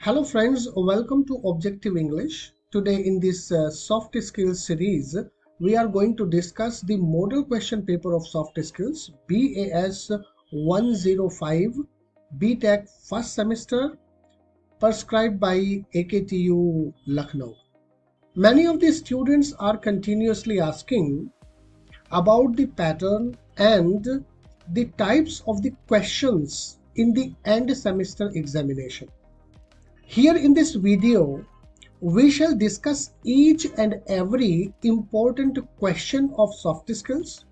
Hello friends, welcome to Objective English. Today in this soft skills series, we are going to discuss the model question paper of soft skills BAS 105 BTech first semester prescribed by AKTU Lucknow. Many of the students are continuously asking about the pattern and the types of the questions in the end semester examination. Here in this video, we shall discuss each and every important question of soft skills.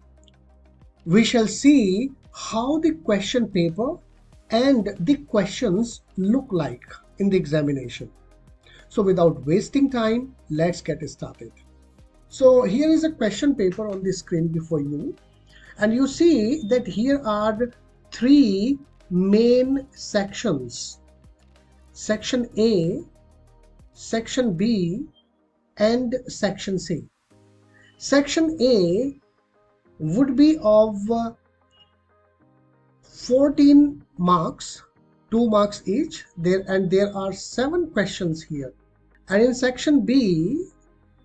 We shall see how the question paper and the questions look like in the examination. So without wasting time, let's get started. So here is a question paper on the screen before you, and you see that here are three main sections. Section A, Section B, and Section C. Section A would be of 14 marks, 2 marks each, and there are 7 questions here. And in Section B,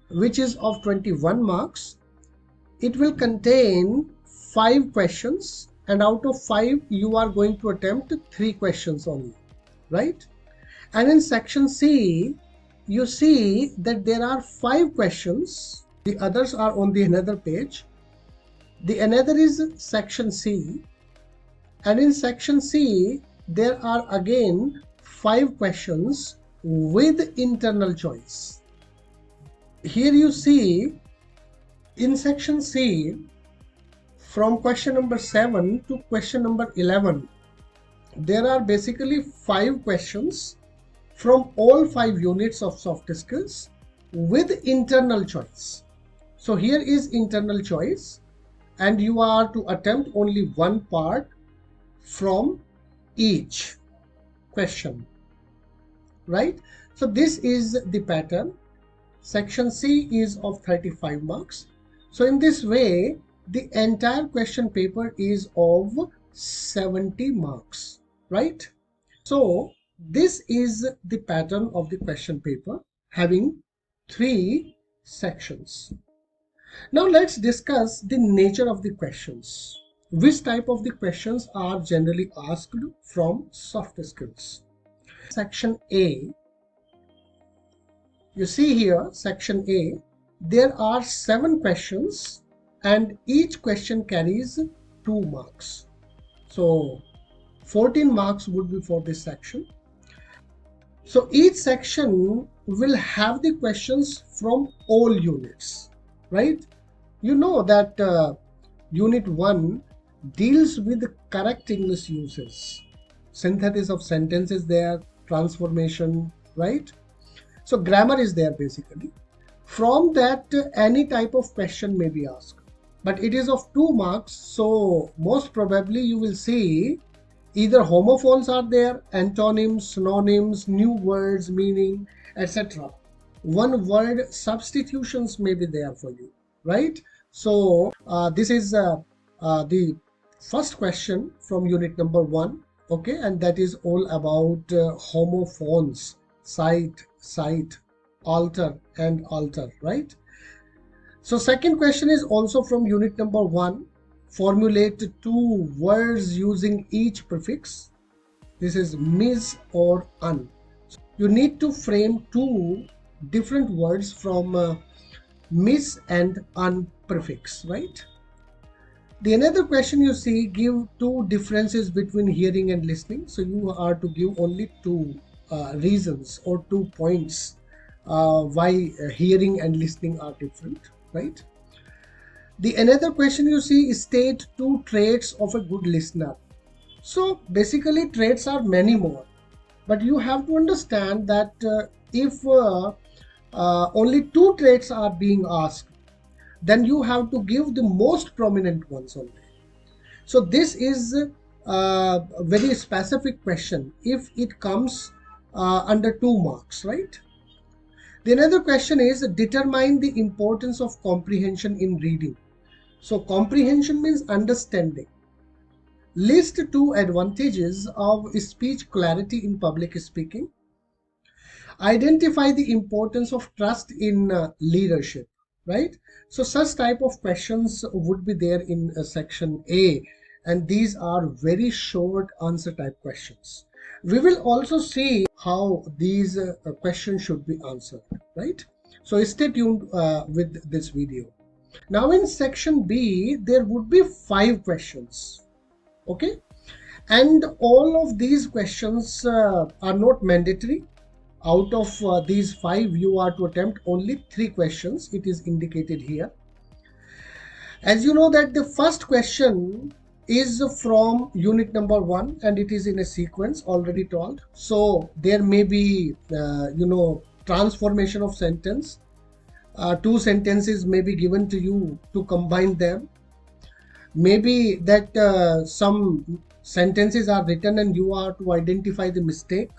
which is of 21 marks, it will contain 5 questions, and out of 5 you are going to attempt 3 questions only, right? And in Section C, you see that there are 5 questions. The others are on the another page. The another is Section C. And in Section C, there are again 5 questions with internal choice. Here you see in Section C, from question number 7 to question number 11, there are basically 5 questions from all 5 units of soft skills with internal choice. So here is internal choice, and you are to attempt only one part from each question, right? So this is the pattern. Section C is of 35 marks. So in this way, the entire question paper is of 70 marks, right? So this is the pattern of the question paper having 3 sections. Now let's discuss the nature of the questions. Which type of the questions are generally asked from soft skills? Section A, you see here, Section A, there are 7 questions and each question carries 2 marks. So 14 marks would be for this section. So each section will have the questions from all units, right? You know that Unit 1 deals with the correct English uses, synthesis of sentences there, transformation, right? So grammar is there basically. From that, any type of question may be asked, but it is of 2 marks. So most probably you will see either homophones are there, antonyms, synonyms, new words, meaning, etc. One word substitutions may be there for you, right? So this is the first question from unit number 1, okay, and that is all about homophones, cite, alter, and alter, right? So second question is also from unit number 1. Formulate 2 words using each prefix. This is mis or un. You need to frame 2 different words from mis and un prefix, right? The another question you see, give 2 differences between hearing and listening. So you are to give only 2 reasons or 2 points why hearing and listening are different, right? The another question you see is state 2 traits of a good listener. So basically traits are many more, but you have to understand that if only 2 traits are being asked, then you have to give the most prominent ones only. So this is a very specific question if it comes under 2 marks, right? The another question is determine the importance of comprehension in reading. So comprehension means understanding. List 2 advantages of speech clarity in public speaking. Identify the importance of trust in leadership, right? So such type of questions would be there in section A, and these are very short answer type questions. We will also see how these questions should be answered, right? So stay tuned with this video. Now in section B, there would be 5 questions, okay? And all of these questions are not mandatory. Out of these 5, you are to attempt only 3 questions. It is indicated here. As you know that the first question is from unit number 1 and it is in a sequence already told. So there may be, transformation of sentence. 2 sentences may be given to you to combine them. Maybe that some sentences are written and you are to identify the mistake.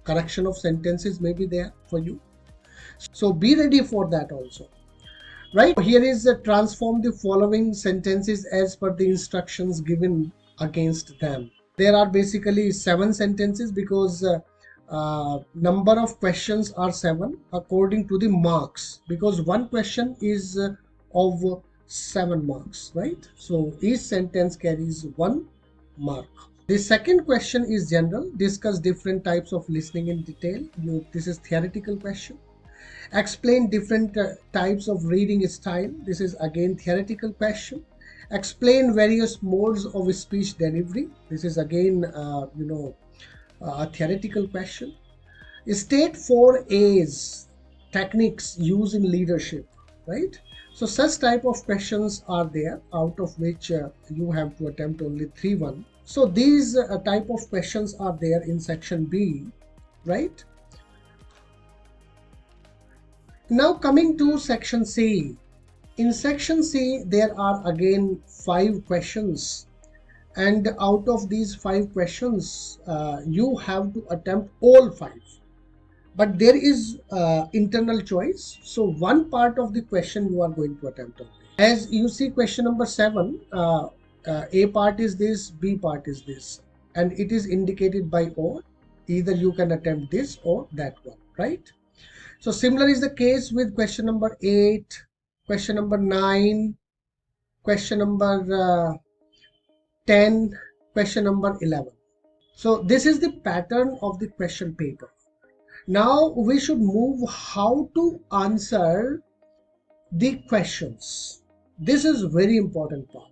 Correction of sentences may be there for you. So be ready for that also. Right, here is transform the following sentences as per the instructions given against them. There are basically 7 sentences because number of questions are 7 according to the marks, because one question is of 7 marks, right? So each sentence carries 1 mark. The second question is general. Discuss different types of listening in detail. This is theoretical question. Explain different types of reading style. This is again theoretical question. Explain various modes of speech delivery. This is again a theoretical question. State 4 A's techniques used in leadership, right? So such type of questions are there, out of which you have to attempt only 3 So these type of questions are there in section B, right? Now coming to section C. In section C, there are again 5 questions, and out of these 5 questions, you have to attempt all 5. But there is internal choice. So one part of the question you are going to attempt only. As you see question number 7, A part is this, B part is this, and it is indicated by or. Either you can attempt this or that one, right? So similar is the case with question number 8, question number 9, question number 10, question number 11. So this is the pattern of the question paper. Now we should move how to answer the questions. This is very important part.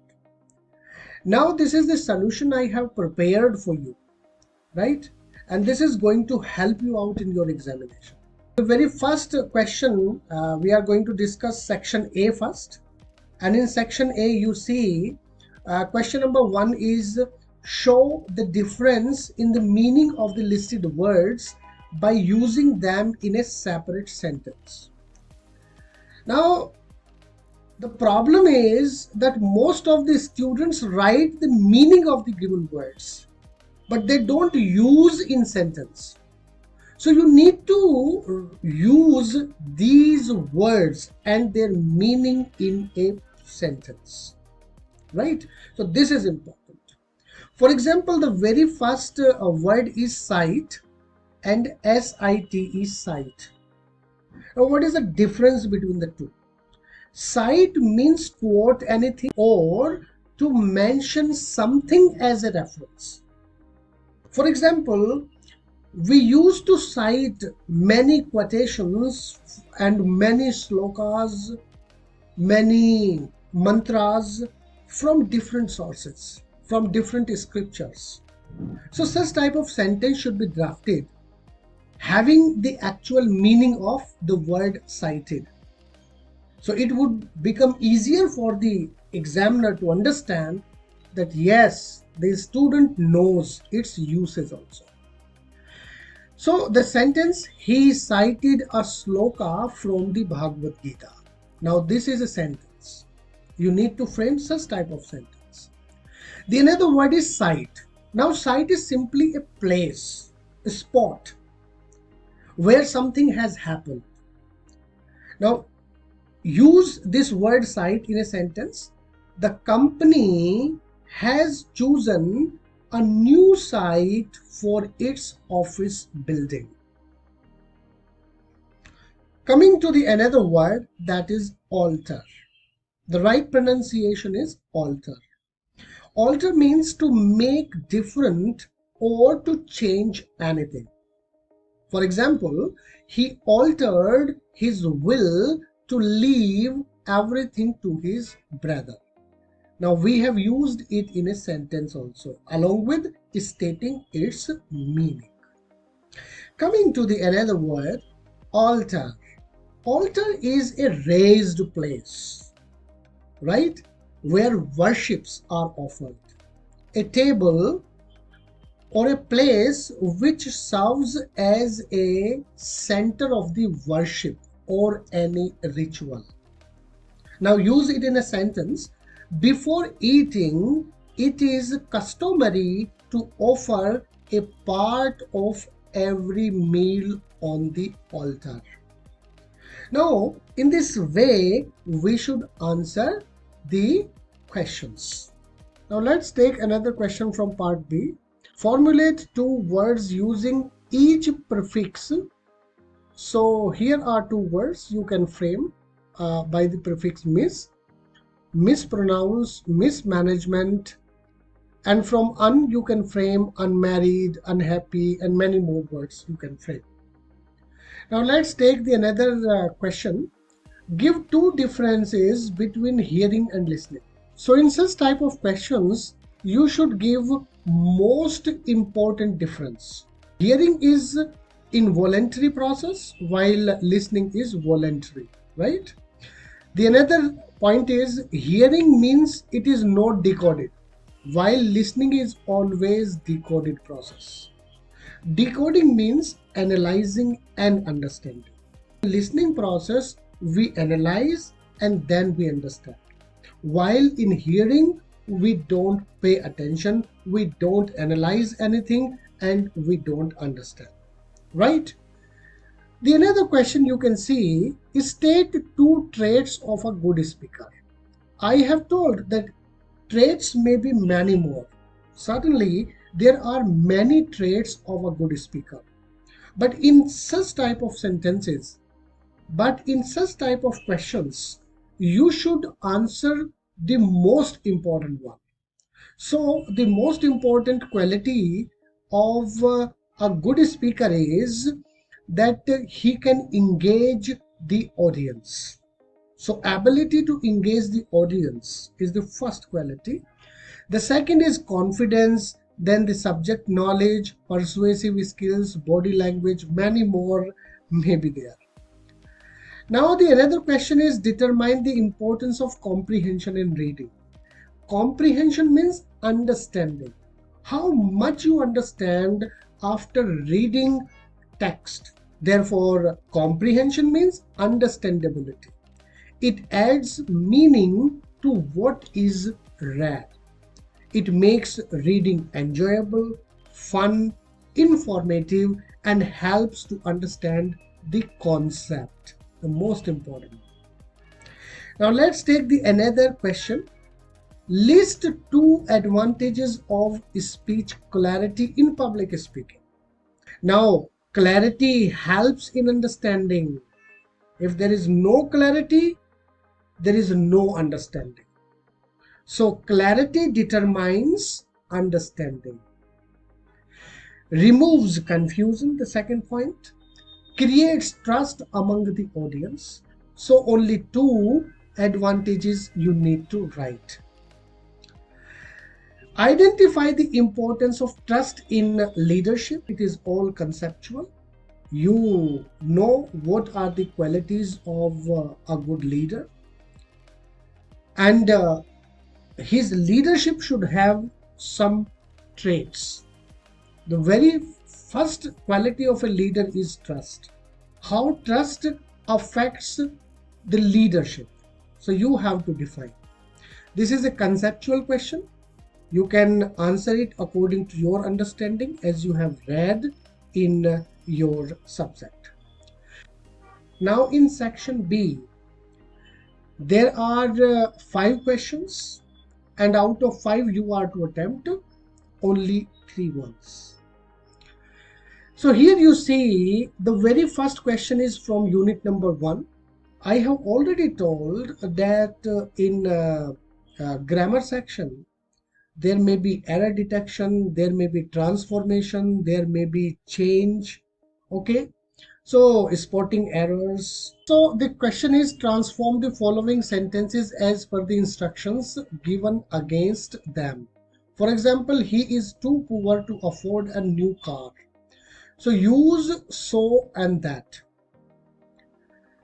Now this is the solution I have prepared for you, right? And this is going to help you out in your examination. The very first question, we are going to discuss section A first. And in section A, you see question number 1 is show the difference in the meaning of the listed words by using them in a separate sentence. Now, the problem is that most of the students write the meaning of the given words, but they don't use in sentence. So you need to use these words and their meaning in a sentence, right? So this is important. For example, the very first word is sight, and SIT is sight. Now what is the difference between the two? Sight means to quote anything or to mention something as a reference. For example, we used to cite many quotations and many slokas, many mantras from different sources, from different scriptures. So such type of sentence should be drafted having the actual meaning of the word cited. So it would become easier for the examiner to understand that yes, the student knows its uses also. So the sentence, he cited a sloka from the Bhagavad Gita. Now this is a sentence. You need to frame such type of sentence. The another word is site. Now site is simply a place, a spot where something has happened. Now use this word site in a sentence. The company has chosen a new site for its office building. Coming to the another word, that is alter. The right pronunciation is alter. Alter means to make different or to change anything. For example, he altered his will to leave everything to his brother. Now we have used it in a sentence also, along with stating its meaning. Coming to the another word, altar. Altar is a raised place, right, where worships are offered. A table or a place which serves as a center of the worship or any ritual. Now use it in a sentence. Before eating, it is customary to offer a part of every meal on the altar. Now, in this way, we should answer the questions. Now, let's take another question from part B. Formulate two words using each prefix. So, here are two words you can frame by the prefix mis, mispronounce, mismanagement, and from un you can frame unmarried, unhappy, and many more words you can frame. Now let's take the another question. Give two differences between hearing and listening. So in such type of questions, you should give most important difference. Hearing is involuntary process while listening is voluntary, right? The another point is hearing means it is not decoded, while listening is always decoded process. Decoding means analyzing and understanding. In listening process, we analyze and then we understand. While in hearing, we don't pay attention, we don't analyze anything, and we don't understand, right? The another question you can see is state two traits of a good speaker. I have told that traits may be many more. Certainly, there are many traits of a good speaker. But in such type of questions, you should answer the most important one. So, the most important quality of a good speaker is that he can engage the audience. So ability to engage the audience is the first quality. The second is confidence, then the subject knowledge, persuasive skills, body language, many more may be there. Now the another question is determine the importance of comprehension in reading. Comprehension means understanding. How much you understand after reading text. Therefore, comprehension means understandability. It adds meaning to what is read. It makes reading enjoyable, fun, informative, and helps to understand the concept, the most important. Now let's take the another question. List two advantages of speech clarity in public speaking. Now, clarity helps in understanding. If there is no clarity, there is no understanding. So clarity determines understanding. Removes confusion, the second point. Creates trust among the audience. So only two advantages you need to write. Identify the importance of trust in leadership. It is all conceptual. You know what are the qualities of a good leader, and his leadership should have some traits. The very first quality of a leader is trust. How trust affects the leadership? So you have to define. This is a conceptual question. You can answer it according to your understanding as you have read in your subject. Now in section B, there are 5 questions, and out of 5 you are to attempt only 3 ones. So here you see the very first question is from unit number 1. I have already told that in grammar section, there may be error detection, there may be transformation, there may be change. Okay, so spotting errors. So the question is, transform the following sentences as per the instructions given against them. For example, he is too poor to afford a new car. So use so and that.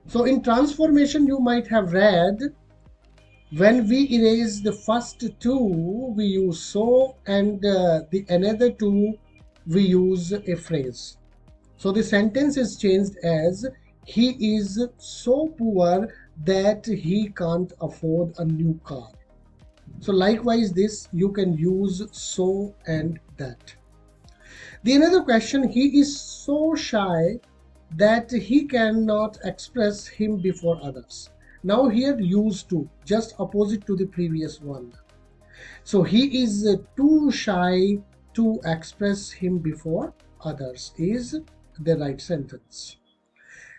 So in transformation, you might have read, when we erase the first two, we use so, and the another two, we use a phrase. So the sentence is changed as, he is so poor that he can't afford a new car. So likewise, this you can use so and that. The another question, he is so shy that he cannot express him before others. Now here use to, just opposite to the previous one. So he is too shy to express him before others is the right sentence.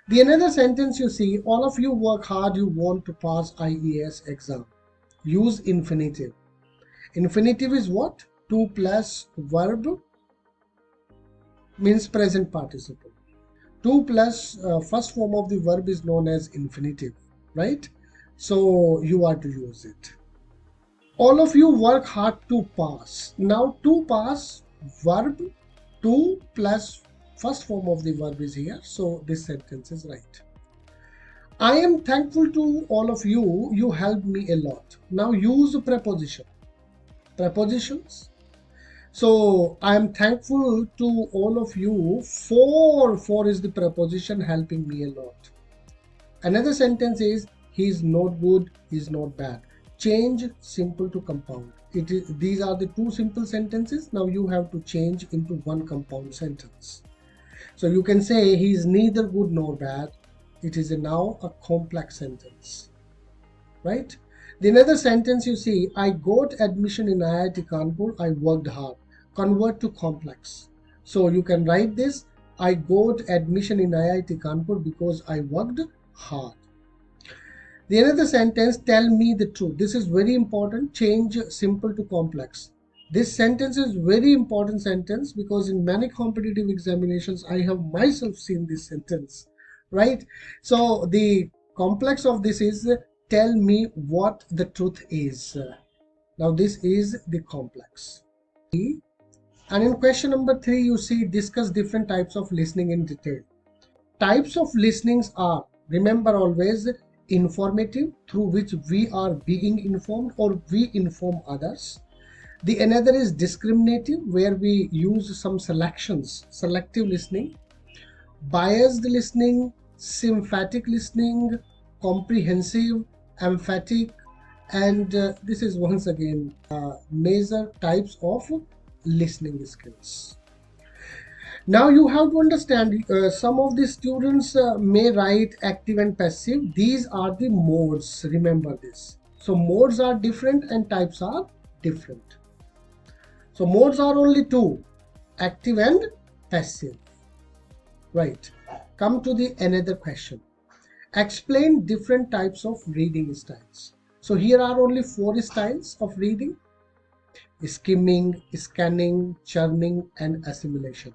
The another sentence you see, all of you work hard, you want to pass IES exam. Use infinitive. Infinitive is what? To plus verb means present participle. To plus first form of the verb is known as infinitive, right? So you are to use it. All of you work hard to pass. Now to pass, verb to plus first form of the verb is here. So this sentence is right. I am thankful to all of you. You helped me a lot. Now use preposition. Prepositions. So I am thankful to all of you for is the preposition helping me a lot. Another sentence is, he is not good, he is not bad. Change simple to compound. These are the two simple sentences. Now you have to change into one compound sentence. So you can say he is neither good nor bad. It is now a complex sentence, right? The another sentence you see, I got admission in IIT Kanpur, I worked hard. Convert to complex. So you can write this, I got admission in IIT Kanpur because I worked hard. The another sentence, tell me the truth. This is very important. Change simple to complex. This sentence is very important sentence because in many competitive examinations, I have myself seen this sentence, right? So the complex of this is, tell me what the truth is. Now this is the complex. And in question number 3, you see, discuss different types of listening in detail. Types of listenings are, remember always, informative, through which we are being informed or we inform others. The another is discriminative, where we use some selections, selective listening. Biased listening, sympathetic listening, comprehensive, emphatic, and this is once again major types of listening skills. Now you have to understand, some of the students may write active and passive. These are the modes, remember this. So modes are different and types are different. So modes are only two, active and passive, right? Come to the another question. Explain different types of reading styles. So here are only 4 styles of reading: skimming, scanning, churning, and assimilation.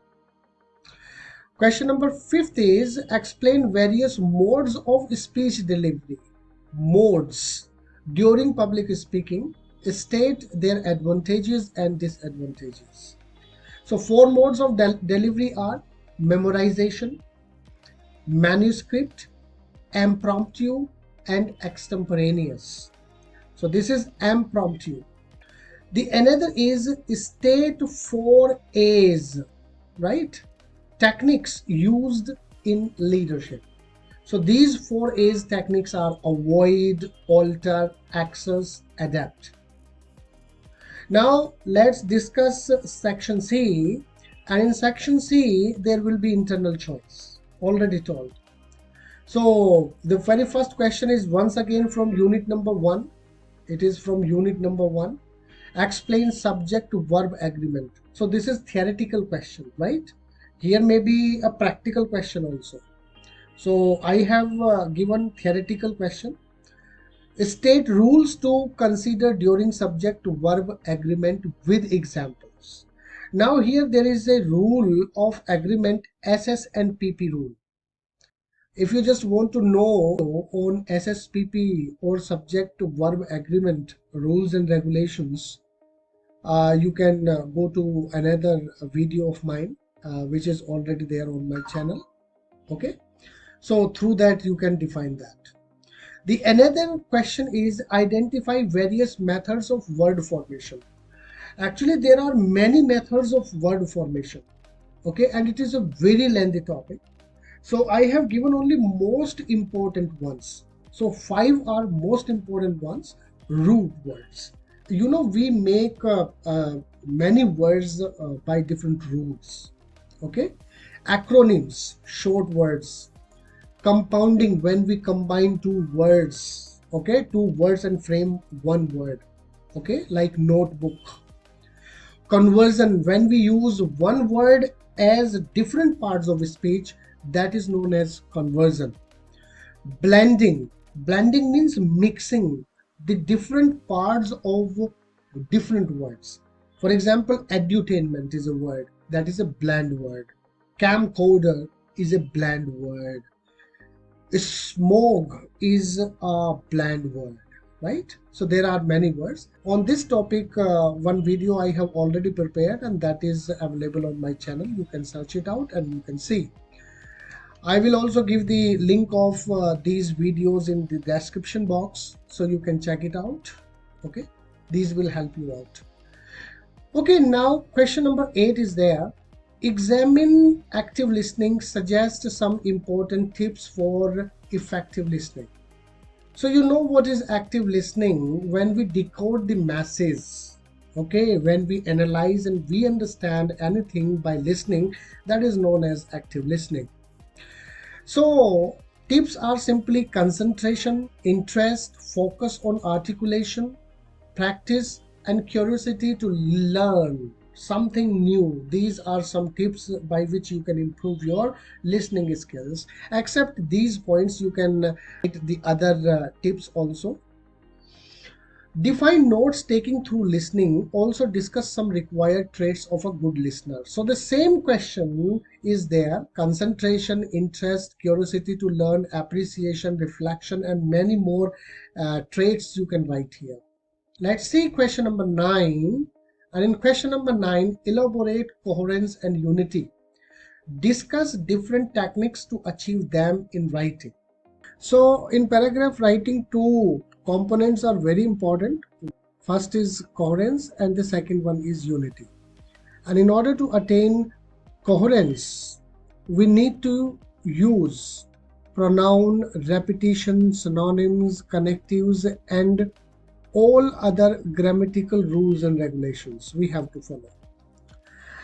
Question number 5 is, explain various modes of speech delivery. Modes during public speaking, state their advantages and disadvantages. So 4 modes of delivery are memorization, manuscript, impromptu, and extemporaneous. So this is impromptu. The another is state 4 A's, right? Techniques used in leadership. So these 4 A's techniques are avoid, alter, access, adapt. Now let's discuss section C, and in section C there will be internal choice, already told. So the very first question is once again from unit number 1. It is from unit number 1. Explain subject to verb agreement. So this is theoretical question, right? Here may be a practical question also. So I have given theoretical question. State rules to consider during subject to verb agreement with examples. Now here there is a rule of agreement, SS and PP rule. If you just want to know on SSPP or subject to verb agreement rules and regulations, you can go to another video of mine, which is already there on my channel. Okay, so through that you can define that. The another question is identify various methods of word formation. Actually, there are many methods of word formation. Okay, and it is a very lengthy topic. So I have given only most important ones. So 5 are most important ones. Root words. You know, we make many words by different roots. Okay, acronyms, short words. Compounding, when we combine two words. Okay, two words and frame one word. Okay, like notebook. Conversion, when we use one word as different parts of speech, that is known as conversion. Blending, blending means mixing the different parts of different words. For example, edutainment is a word, that is a blend word. Camcorder is a blend word. Smog is a blend word, right? So there are many words. On this topic, one video I have already prepared, and that is available on my channel. You can search it out and you can see. I will also give the link of these videos in the description box, so you can check it out. Okay, these will help you out. Okay, now question number 8 is there. Examine active listening, suggest some important tips for effective listening. So you know what is active listening when we decode the masses. Okay, when we analyze and we understand anything by listening, that is known as active listening. So tips are simply concentration, interest, focus on articulation, practice, and curiosity to learn something new. These are some tips by which you can improve your listening skills. Except these points, you can write the other tips also. Define notes taking through listening. Also discuss some required traits of a good listener. So the same question is there: concentration, interest, curiosity to learn, appreciation, reflection, and many more traits you can write here. Let's see question number 9. And in question number 9, elaborate coherence and unity. Discuss different techniques to achieve them in writing. So in paragraph writing, two components are very important. First is coherence and the second one is unity. And in order to attain coherence, we need to use pronoun, repetition, synonyms, connectives, and all other grammatical rules and regulations we have to follow.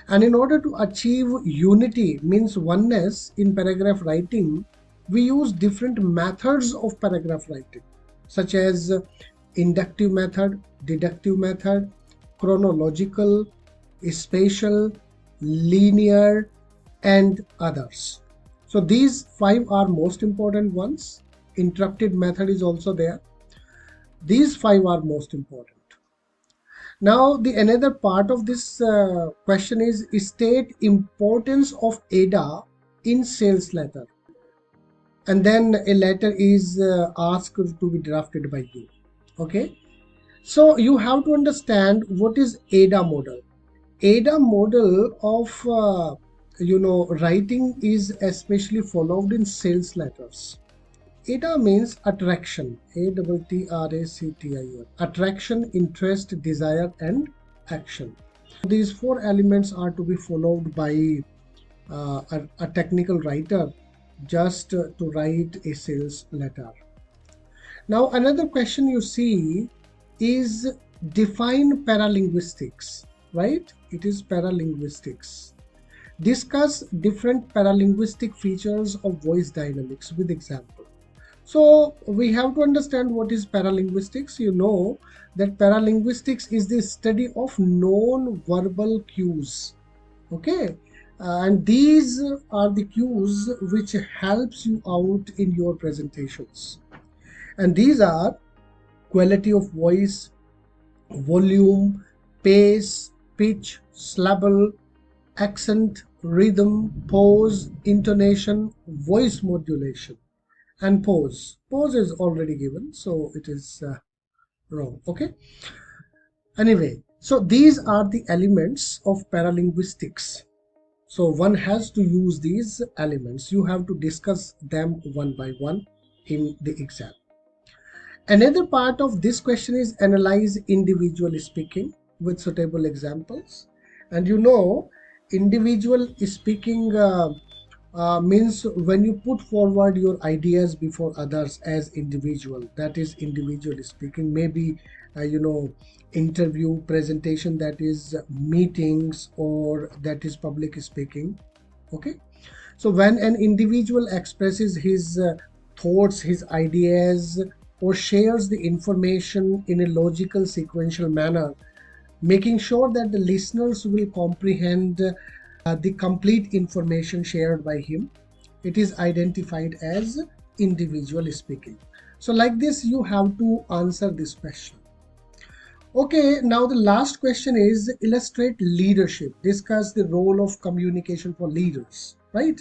And in order to achieve unity, means oneness, in paragraph writing, we use different methods of paragraph writing, such as inductive method, deductive method, chronological, spatial, linear, and others. So these 5 are most important ones. Interrupted method is also there. These 5 are most important. Now the another part of this question is state importance of ADA in sales letter. And then a letter is asked to be drafted by you. Okay, so you have to understand what is ADA model. ADA model of writing is especially followed in sales letters. ADA means attraction, ATTRACTION, attraction, interest, desire, and action. These 4 elements are to be followed by a technical writer just to write a sales letter. Now another question you see is define paralinguistics, right? It is paralinguistics. Discuss different paralinguistic features of voice dynamics with example. So we have to understand what is paralinguistics. You know that paralinguistics is the study of non-verbal cues. Okay, And these are the cues which helps you out in your presentations. And these are quality of voice, volume, pace, pitch, syllable, accent, rhythm, pause, intonation, voice modulation, and pause. Pause is already given, so it is wrong. Okay. Anyway, so these are the elements of paralinguistics. So one has to use these elements. You have to discuss them one by one in the exam. Another part of this question is analyze individual speaking with suitable examples. And you know, individual speaking means when you put forward your ideas before others as individual, that is individual speaking. Maybe interview, presentation, that is meetings, or that is public speaking. Okay, so when an individual expresses his thoughts, his ideas, or shares the information in a logical sequential manner, making sure that the listeners will comprehend the complete information shared by him, it is identified as individual speaking. So like this, you have to answer this question. Okay, now the last question is illustrate leadership. Discuss the role of communication for leaders, right?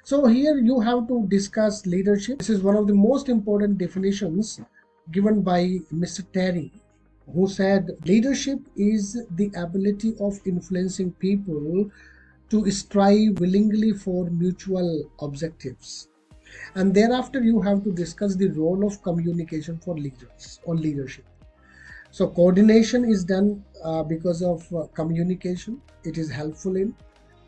So here you have to discuss leadership. This is one of the most important definitions given by Mr. Terry, who said leadership is the ability of influencing people to strive willingly for mutual objectives. And thereafter you have to discuss the role of communication for leaders or leadership. So coordination is done because of communication. It is helpful in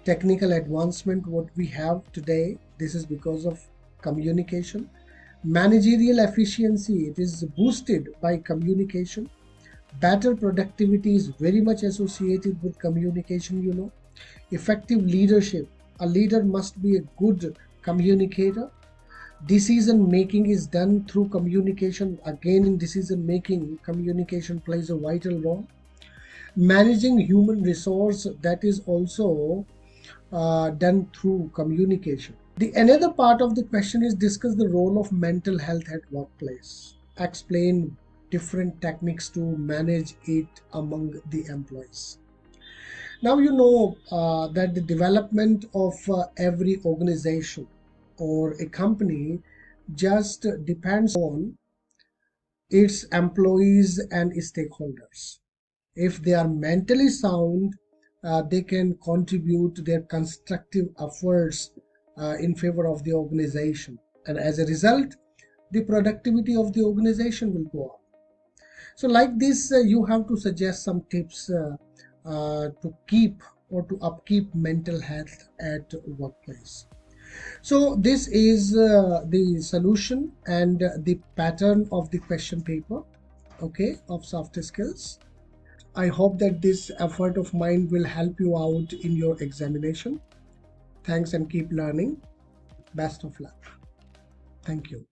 technical advancement what we have today. This is because of communication. Managerial efficiency, it is boosted by communication. Better productivity is very much associated with communication. Effective leadership, a leader must be a good communicator. Decision making is done through communication. Again, in decision making, communication plays a vital role. Managing human resource, that is also done through communication. The another part of the question is discuss the role of mental health at workplace. Explain different techniques to manage it among the employees. Now you know that the development of every organization or a company just depends on its employees and stakeholders. If they are mentally sound, they can contribute their constructive efforts in favor of the organization, and as a result the productivity of the organization will go up. So like this, you have to suggest some tips to keep or to upkeep mental health at workplace. So this is the solution and the pattern of the question paper, okay, of soft skills. I hope that this effort of mine will help you out in your examination. Thanks and keep learning. Best of luck. Thank you.